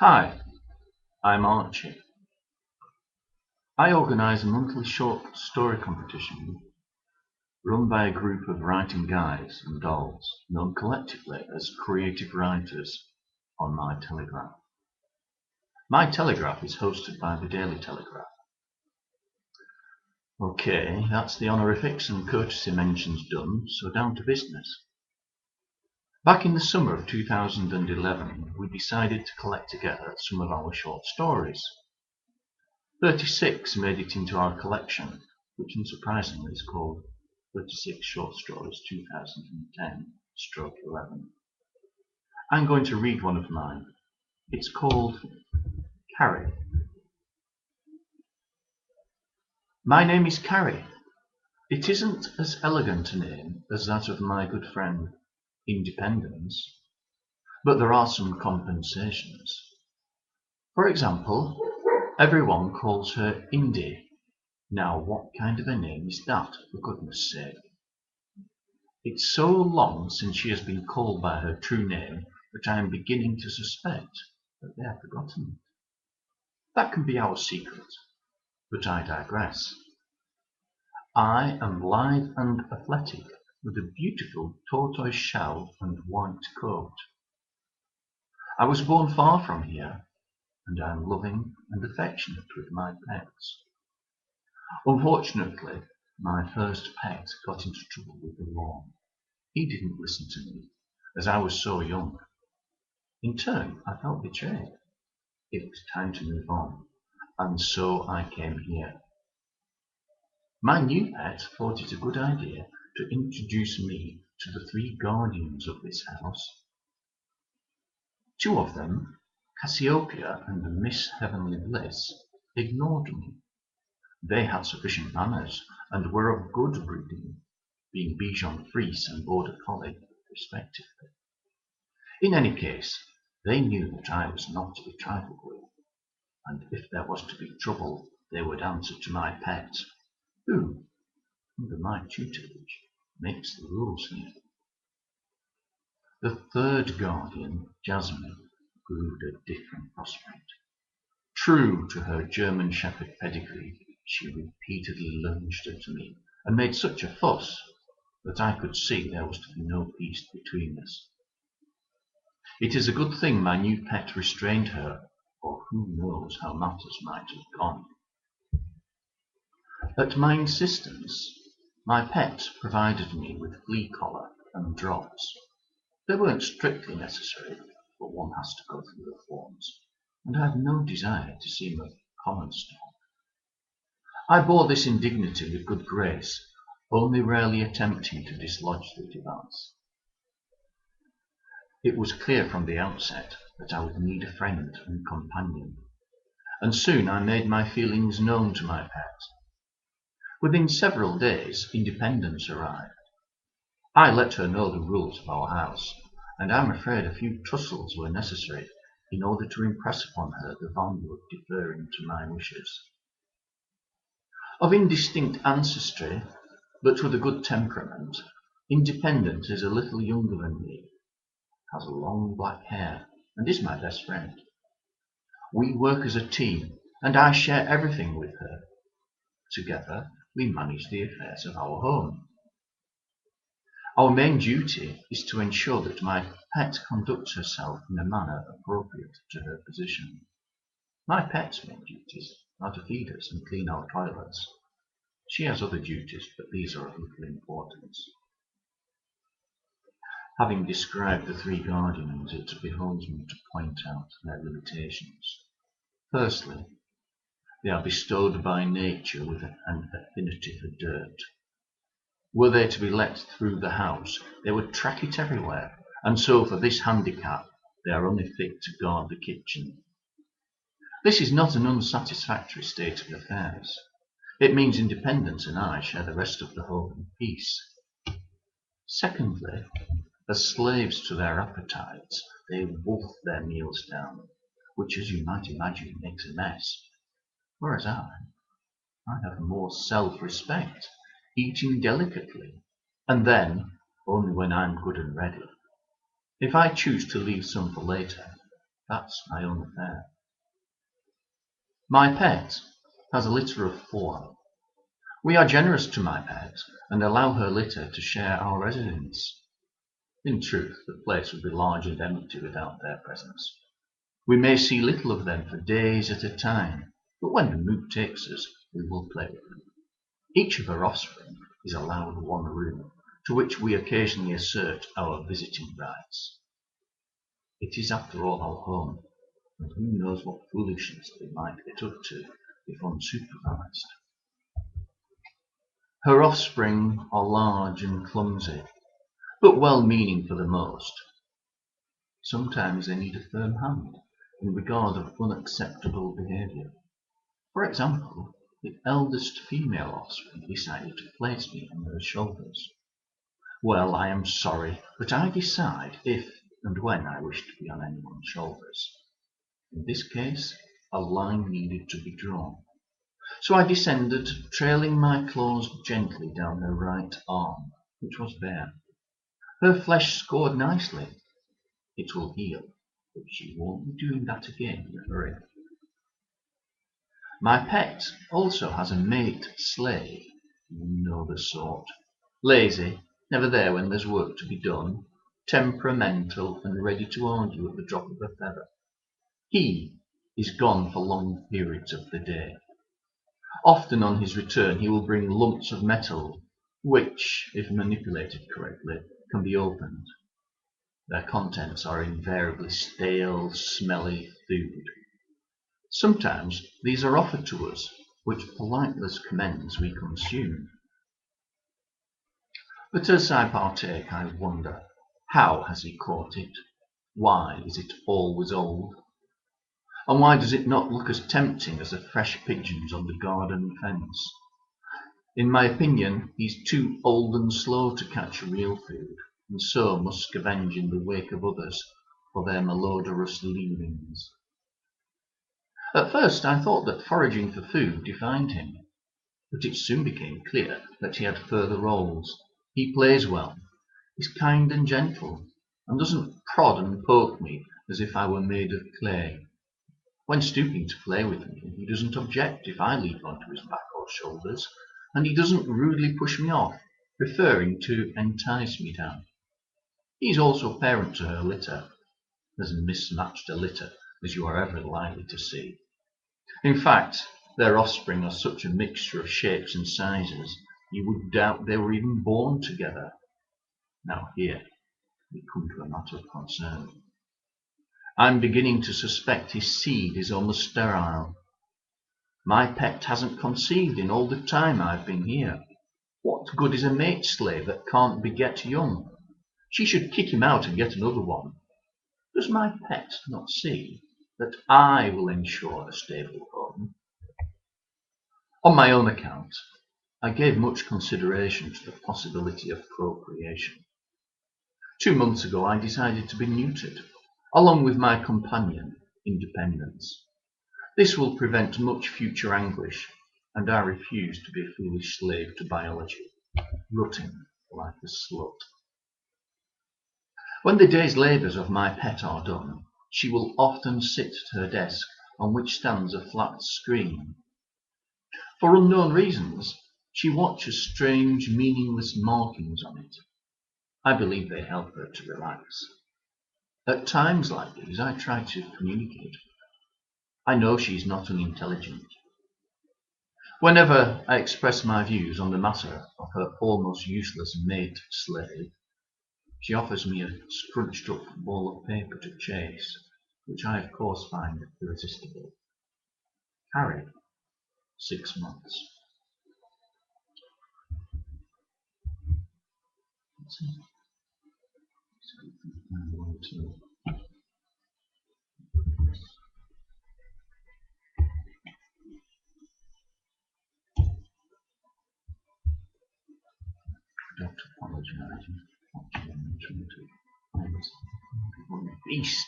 Hi, I'm Archie. I organise a monthly short story competition run by a group of writing guys and dolls known collectively as creative writers on My Telegraph. My Telegraph is hosted by the Daily Telegraph. Okay, that's the honorifics and courtesy mentions done, so down to business. Back in the summer of 2011, we decided to collect together some of our short stories. 36 made it into our collection, which unsurprisingly is called 36 Short Stories 2010/11. I'm going to read one of mine. It's called Carrie. My name is Carrie. It isn't as elegant a name as that of my good friend Independence, but there are some compensations. For example, everyone calls her Indy. Now, what kind of a name is that, for goodness sake? It's so long since she has been called by her true name that I am beginning to suspect that they have forgotten it. That can be our secret, but I digress. I am lithe and athletic, with a beautiful tortoise shell and white coat. I was born far from here, and I am loving and affectionate with my pets. Unfortunately, my first pet got into trouble with the law. He didn't listen to me, as I was so young. In turn, I felt betrayed. It was time to move on, and so I came here. My new pet thought it a good idea to introduce me to the three guardians of this house. Two of them, Cassiopeia and Miss Heavenly Bliss, ignored me. They had sufficient manners and were of good breeding, being Bichon Frise and Border Collie, respectively. In any case, they knew that I was not to be trifled with, and if there was to be trouble, they would answer to my pet, who, under my tutelage, makes the rules here. The third guardian, Jasmine, proved a different prospect. True to her German Shepherd pedigree, she repeatedly lunged at me and made such a fuss that I could see there was to be no peace between us. It is a good thing my new pet restrained her, or who knows how matters might have gone. At my insistence, my pet provided me with flea collar and drops. They weren't strictly necessary, but one has to go through the forms, and I had no desire to seem a common stock. I bore this indignity with good grace, only rarely attempting to dislodge the device. It was clear from the outset that I would need a friend and companion, and soon I made my feelings known to my pet. Within several days, Independence arrived. I let her know the rules of our house, and I'm afraid a few tussles were necessary in order to impress upon her the value of deferring to my wishes. Of indistinct ancestry, but with a good temperament, Independence is a little younger than me, has long black hair, and is my best friend. We work as a team, and I share everything with her. Together, we manage the affairs of our home. Our main duty is to ensure that my pet conducts herself in a manner appropriate to her position. My pet's main duties are to feed us and clean our toilets. She has other duties, but these are of little importance. Having described the three guardians, it behoves me to point out their limitations. Firstly, they are bestowed by nature with an affinity for dirt. Were they to be let through the house, they would track it everywhere, and so for this handicap, they are only fit to guard the kitchen. This is not an unsatisfactory state of affairs. It means Independence and I share the rest of the home in peace. Secondly, as slaves to their appetites, they wolf their meals down, which, as you might imagine, makes a mess. Whereas I have more self-respect, eating delicately, and then only when I'm good and ready. If I choose to leave some for later, That's my own affair. My pet has a litter of 4. We are generous to my pet and allow her litter to share our residence. In truth, the place would be large and empty without their presence. We may see little of them for days at a time, but when the mood takes us, we will play with them. Each of her offspring is allowed one room, to which we occasionally assert our visiting rights. It is after all our home, and who knows what foolishness they might get up to if unsupervised. Her offspring are large and clumsy, but well-meaning for the most. Sometimes they need a firm hand in regard of unacceptable behaviour. For example, the eldest female offspring decided to place me on her shoulders. Well, I am sorry, but I decide if and when I wish to be on anyone's shoulders. In this case, a line needed to be drawn. So I descended, trailing my claws gently down her right arm, which was bare. Her flesh scored nicely. It will heal, but she won't be doing that again in a hurry. My pet also has a mate slave, you know the sort. Lazy, never there when there's work to be done, temperamental and ready to argue at the drop of a feather. He is gone for long periods of the day. Often on his return he will bring lumps of metal, which, if manipulated correctly, can be opened. Their contents are invariably stale, smelly food. Sometimes these are offered to us, which politeness commends we consume. But as I partake, I wonder, how has he caught it? Why is it always old? And why does it not look as tempting as the fresh pigeons on the garden fence? In my opinion, he's too old and slow to catch real food, and so must scavenge in the wake of others for their malodorous leavings. At first I thought that foraging for food defined him, but it soon became clear that he had further roles. He plays well, is kind and gentle, and doesn't prod and poke me as if I were made of clay. When stooping to play with me, he doesn't object if I leap onto his back or shoulders, and he doesn't rudely push me off, preferring to entice me down. He is also parent to her litter, as mismatched a litter as you are ever likely to see. In fact, their offspring are such a mixture of shapes and sizes, you would doubt they were even born together. Now here we come to a matter of concern. I'm beginning to suspect his seed is almost sterile. My pet hasn't conceived in all the time I've been here. What good is a mate slave that can't beget young? She should kick him out and get another one. Does my pet not see that I will ensure a stable home? On my own account, I gave much consideration to the possibility of procreation. 2 months ago I decided to be neutered, along with my companion, Independence. This will prevent much future anguish, and I refuse to be a foolish slave to biology, rutting like a slut. When the day's labours of my pet are done, she will often sit at her desk, on which stands a flat screen. For unknown reasons, she watches strange, meaningless markings on it. I believe they help her to relax. At times like these, I try to communicate with her. I know she is not unintelligent. Whenever I express my views on the matter of her almost useless mate slave, she offers me a scrunched up ball of paper to chase, which I of course find irresistible. Carrie, 6 months. Doctor apologising. Beast.